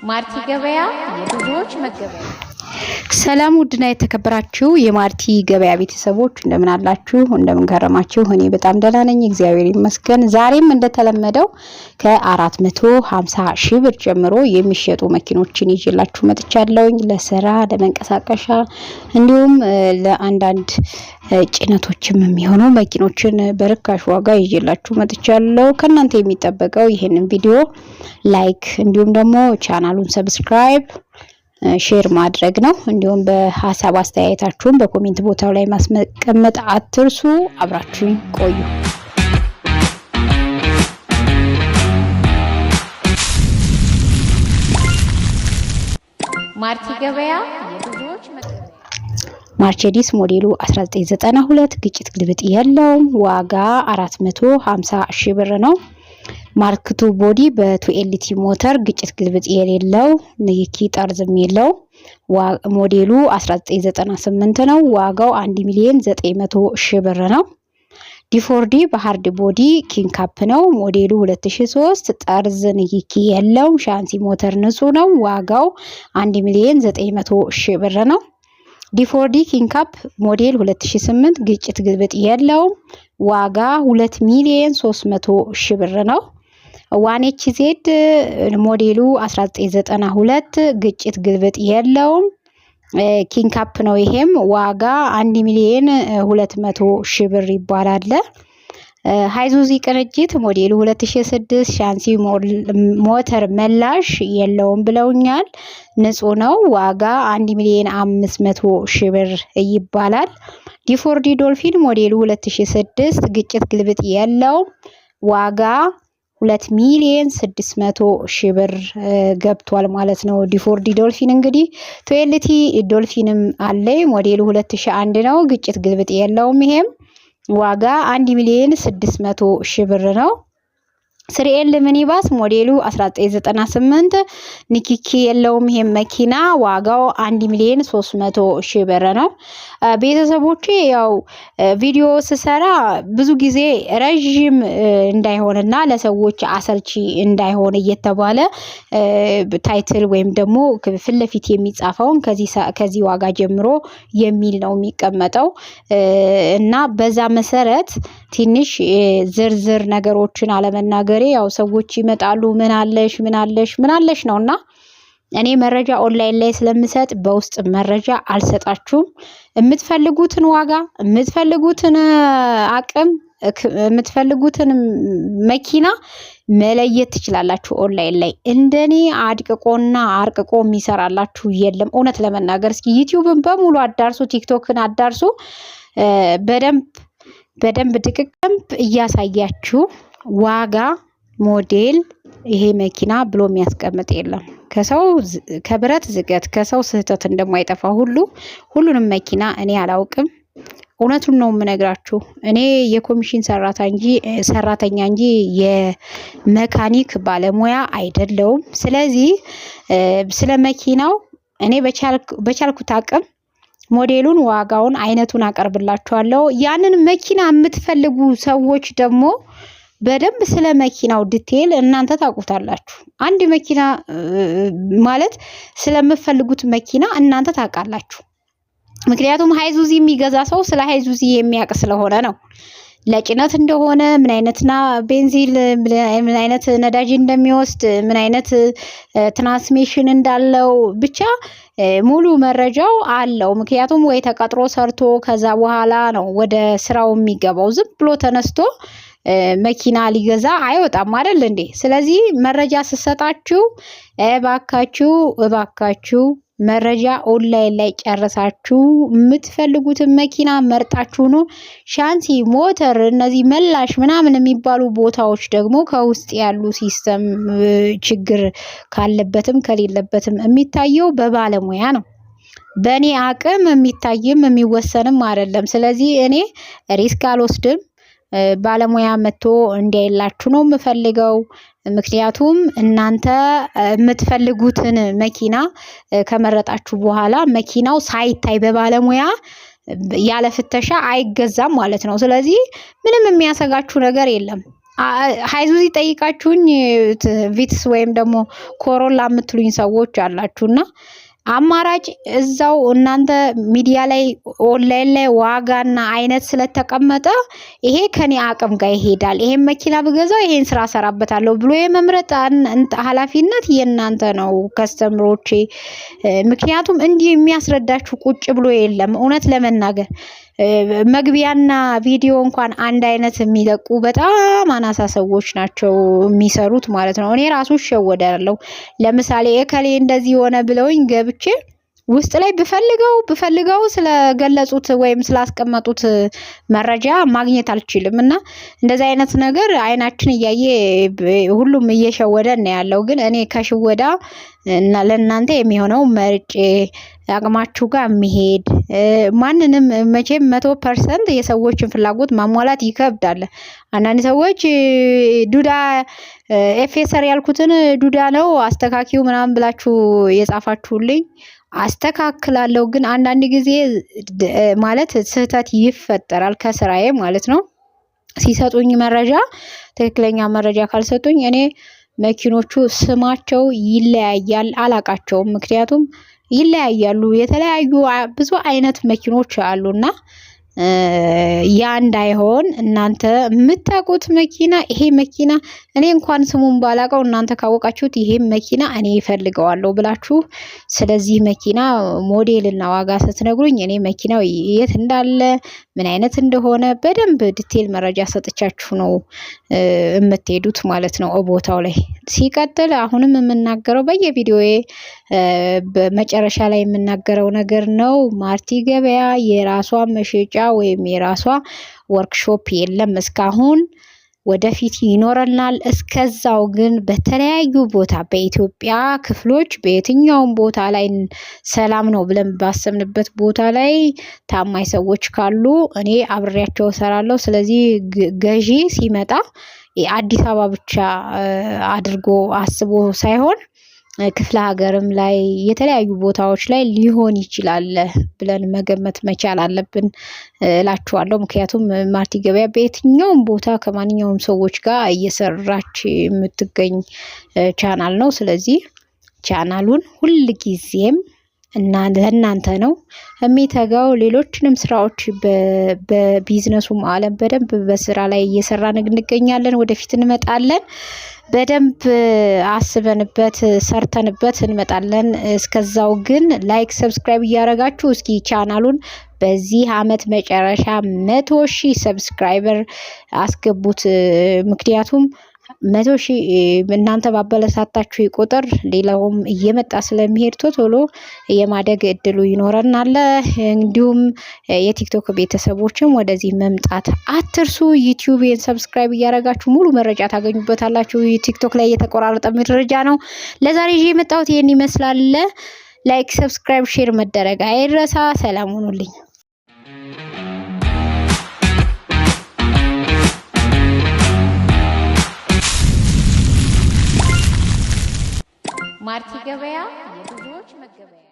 ማርቲ ገበያ የብዙዎች መገበያ። ሰላም ውድና የተከበራችሁ የማርቲ ገበያ ቤተሰቦች እንደምን አላችሁ? እንደምን ከረማችሁ? እኔ በጣም ደህና ነኝ፣ እግዚአብሔር ይመስገን። ዛሬም እንደተለመደው ከ450 ሺህ ብር ጀምሮ የሚሸጡ መኪኖችን ይዤላችሁ መጥቻለሁ። ለስራ ለመንቀሳቀሻ እንዲሁም ለአንዳንድ ጭነቶችም የሚሆኑ መኪኖችን በርካሽ ዋጋ ይዤላችሁ መጥቻለሁ። ከናንተ የሚጠበቀው ይሄንን ቪዲዮ ላይክ እንዲሁም ደግሞ ቻናሉን ሰብስክራይብ ሼር ማድረግ ነው። እንዲሁም በሐሳብ አስተያየታችሁን በኮሜንት ቦታው ላይ ማስቀመጥ አትርሱ። አብራችሁን ቆዩ። ማርቲ ገበያ የብዙዎች መገበያ። ማርሴዲስ ሞዴሉ 1992 ግጭት ግልብጥ የለውም። ዋጋ 450 ሺህ ብር ነው። ማርክቱ ቦዲ በ2LT ሞተር ግጭት ግልብጥ የሌለው ንኪ ጠርዝም የለው። ሞዴሉ 1998 ነው። ዋጋው 1,900,000 ሺህ ብር ነው። ዲፎርዲ በሃርድ ቦዲ ኪንግ ካፕ ነው። ሞዴሉ 2003 ጠርዝ ንኪ የለው። ሻንሲ ሞተር ንጹህ ነው። ዋጋው 1,900,000 ሺህ ብር ነው። ዲፎርዲ ኪንግ ካፕ ሞዴል 2008 ግጭት ግልብጥ የለው። ዋጋ 2,300,000 ሺህ ብር ነው። 1HZ ሞዴሉ 1992 ግጭት ግልብጥ የለውም። ኪንግ ካፕ ነው። ይሄም ዋጋ 1,200,000 ሺህ ብር ይባላል። ሃይዙዚ ቅንጅት ሞዴሉ 2006 ሻንሲ ሞተር መላሽ የለውም ብለውኛል። ንጹህ ነው። ዋጋ 1,500,000 ሺህ ብር ይባላል። ዲፎርዲ ዶልፊን ሞዴሉ 2006 ግጭት ግልብጥ የለውም። ዋጋ 2,600,000 ሺህ ብር ገብቷል ማለት ነው። ዲፎርዲ ዶልፊን እንግዲህ 2LT ዶልፊንም አለ። ሞዴሉ 2001 ነው። ግጭት ግልብጥ የለውም። ይሄም ዋጋ 1,600,000 ሺህ ብር ነው። 3L ሚኒባስ ሞዴሉ 1998 ንኪኪ የለውም። ይሄም መኪና ዋጋው 1,300,000 ሺህ ብር ነው። ቤተሰቦቼ ያው ቪዲዮ ስሰራ ብዙ ጊዜ ረጅም እንዳይሆንና ለሰዎች አሰልቺ እንዳይሆን እየተባለ ታይትል ወይም ደግሞ ፍለፊት የሚጻፈውን ከዚህ ዋጋ ጀምሮ የሚል ነው የሚቀመጠው እና በዛ መሰረት ትንሽ ዝርዝር ነገሮችን አለመናገር ያው ሰዎች ይመጣሉ ምን አለሽ ነውና እኔ መረጃ ኦንላይን ላይ ስለምሰጥ በውስጥ መረጃ አልሰጣችሁም። የምትፈልጉትን ዋጋ የምትፈልጉትን አቅም የምትፈልጉትን መኪና መለየት ትችላላችሁ ኦንላይን ላይ። እንደኔ አድቅቆና አርቅቆ የሚሰራላችሁ የለም። እውነት ለመናገር እስኪ ዩቲዩብን በሙሉ አዳርሱ፣ ቲክቶክን አዳርሱ። በደንብ ድቅቅም እያሳያችሁ ዋጋ ሞዴል ይሄ መኪና ብሎ የሚያስቀምጥ የለም። ከብረት ዝገት ከሰው ስህተት እንደማይጠፋ ሁሉንም መኪና እኔ አላውቅም። እውነቱን ነው የምነግራችሁ። እኔ የኮሚሽን ሰራተኛ እንጂ የመካኒክ ባለሙያ አይደለሁም። ስለዚህ ስለ መኪናው እኔ በቻልኩት አቅም ሞዴሉን፣ ዋጋውን፣ አይነቱን አቀርብላችኋለሁ። ያንን መኪና የምትፈልጉ ሰዎች ደግሞ በደንብ ስለ መኪናው ዲቴል እናንተ ታውቁታላችሁ። አንድ መኪና ማለት ስለምትፈልጉት መኪና እናንተ ታውቃላችሁ። ምክንያቱም ሃይዙዚ የሚገዛ ሰው ስለ ሃይዙዚ የሚያውቅ ስለሆነ ነው። ለጭነት እንደሆነ ምን አይነትና ቤንዚን ምን አይነት ነዳጅ እንደሚወስድ ምን አይነት ትራንስሚሽን እንዳለው ብቻ ሙሉ መረጃው አለው። ምክንያቱም ወይ ተቀጥሮ ሰርቶ ከዛ በኋላ ነው ወደ ስራው የሚገባው። ዝም ብሎ ተነስቶ መኪና ሊገዛ አይወጣም አይደል እንዴ? ስለዚህ መረጃ ስሰጣችሁ እባካችሁ መረጃ ኦንላይን ላይ ጨርሳችሁ የምትፈልጉትን መኪና መርጣችሁ ነው። ሻንሲ ሞተር እነዚህ መላሽ ምናምን የሚባሉ ቦታዎች ደግሞ ከውስጥ ያሉ ሲስተም ችግር ካለበትም ከሌለበትም የሚታየው በባለሙያ ነው። በእኔ አቅም የሚታይም የሚወሰንም አይደለም። ስለዚህ እኔ ሪስክ አልወስድም። ባለሙያ መጥቶ እንዲያይላችሁ ነው የምፈልገው። ምክንያቱም እናንተ የምትፈልጉትን መኪና ከመረጣችሁ በኋላ መኪናው ሳይታይ በባለሙያ ያለ ፍተሻ አይገዛም ማለት ነው። ስለዚህ ምንም የሚያሰጋችሁ ነገር የለም። ሃይዙዚ ጠይቃችሁኝ ቪትስ ወይም ደግሞ ኮሮላ የምትሉኝ ሰዎች አላችሁና አማራጭ እዛው እናንተ ሚዲያ ላይ ኦንላይን ላይ ዋጋና አይነት ስለተቀመጠ ይሄ ከኔ አቅም ጋር ይሄዳል፣ ይሄን መኪና ብገዛው ይሄን ስራ ሰራበታለሁ ብሎ የመምረጥ ኃላፊነት የእናንተ ነው ከስተምሮቼ። ምክንያቱም እንዲህ የሚያስረዳችሁ ቁጭ ብሎ የለም። እውነት ለመናገር መግቢያና ቪዲዮ እንኳን አንድ አይነት የሚለቁ በጣም አናሳ ሰዎች ናቸው የሚሰሩት ማለት ነው። እኔ ራሱ እሸወዳለሁ። ለምሳሌ እከሌ እንደዚህ ሆነ ብለውኝ ገብቼ ውስጥ ላይ ብፈልገው ስለገለጹት ወይም ስላስቀመጡት መረጃ ማግኘት አልችልም። እና እንደዚህ አይነት ነገር አይናችን እያየ ሁሉም እየሸወደን ነው ያለው። ግን እኔ ከሽወዳ እና ለእናንተ የሚሆነው መርጬ አቅማችሁ ጋር የሚሄድ ማንንም መቼም 100% የሰዎችን ፍላጎት ማሟላት ይከብዳል። አንዳንድ ሰዎች ዱዳ ኤፌሰር ያልኩትን ዱዳ ነው አስተካኪው ምናምን ብላችሁ የጻፋችሁልኝ አስተካክላለሁ። ግን አንዳንድ ጊዜ ማለት ስህተት ይፈጠራል ከስራዬ ማለት ነው። ሲሰጡኝ መረጃ ትክክለኛ መረጃ ካልሰጡኝ እኔ መኪኖቹ ስማቸው ይለያያል፣ አላቃቸውም። ምክንያቱም ይለያያሉ። የተለያዩ ብዙ አይነት መኪኖች አሉና ያ እንዳይሆን እናንተ የምታውቁት መኪና ይሄ መኪና እኔ እንኳን ስሙን ባላቀው እናንተ ካወቃችሁት ይሄ መኪና እኔ እፈልገዋለሁ ብላችሁ ስለዚህ መኪና ሞዴልና ዋጋ ስትነግሩኝ እኔ መኪናው የት እንዳለ ምን አይነት እንደሆነ በደንብ ዲቴል መረጃ ሰጥቻችሁ ነው የምትሄዱት ማለት ነው ቦታው ላይ። ሲቀጥል አሁንም የምናገረው በየቪዲዮዬ በመጨረሻ ላይ የምናገረው ነገር ነው። ማርቲ ገበያ የራሷ መሸጫ ወይም የራሷ ወርክሾፕ የለም እስካሁን። ወደፊት ይኖረናል። እስከዛው ግን በተለያዩ ቦታ በኢትዮጵያ ክፍሎች በየትኛውም ቦታ ላይ ሰላም ነው ብለን ባሰብንበት ቦታ ላይ ታማኝ ሰዎች ካሉ እኔ አብሬያቸው እሰራለሁ። ስለዚህ ገዢ ሲመጣ አዲስ አበባ ብቻ አድርጎ አስቦ ሳይሆን ክፍለ ሀገርም ላይ የተለያዩ ቦታዎች ላይ ሊሆን ይችላል ብለን መገመት መቻል አለብን እላችኋለሁ። ምክንያቱም ማርቲ ገበያ በየትኛውም ቦታ ከማንኛውም ሰዎች ጋር እየሰራች የምትገኝ ቻናል ነው። ስለዚህ ቻናሉን ሁል ጊዜም እና ለእናንተ ነው የሚተጋው። ሌሎችንም ስራዎች በቢዝነሱም ዓለም በደንብ በስራ ላይ እየሰራን እንገኛለን። ወደፊት እንመጣለን። በደንብ አስበንበት ሰርተንበት እንመጣለን። እስከዛው ግን ላይክ ሰብስክራይብ እያደረጋችሁ እስኪ ቻናሉን በዚህ አመት መጨረሻ 100,000 ሰብስክራይበር አስገቡት። ምክንያቱም 100,000 እናንተ ባበረታታችሁ ቁጥር ሌላውም እየመጣ ስለሚሄድ ቶሎ የማደግ እድሉ ይኖረናል። እንዲሁም የቲክቶክ ቤተሰቦችም ወደዚህ መምጣት አትርሱ። ዩቲዩብን ሰብስክራይብ እያደረጋችሁ ሙሉ መረጃ ታገኙበታላችሁ። ቲክቶክ ላይ የተቆራረጠ መረጃ ነው። ለዛሬ ይዤ የመጣሁት ይሄን ይመስላል። ላይክ ሰብስክራይብ ሼር መደረግ አይረሳ። ሰላም ሁኑልኝ። ማርቲ ገበያ የብዙዎች መገበያ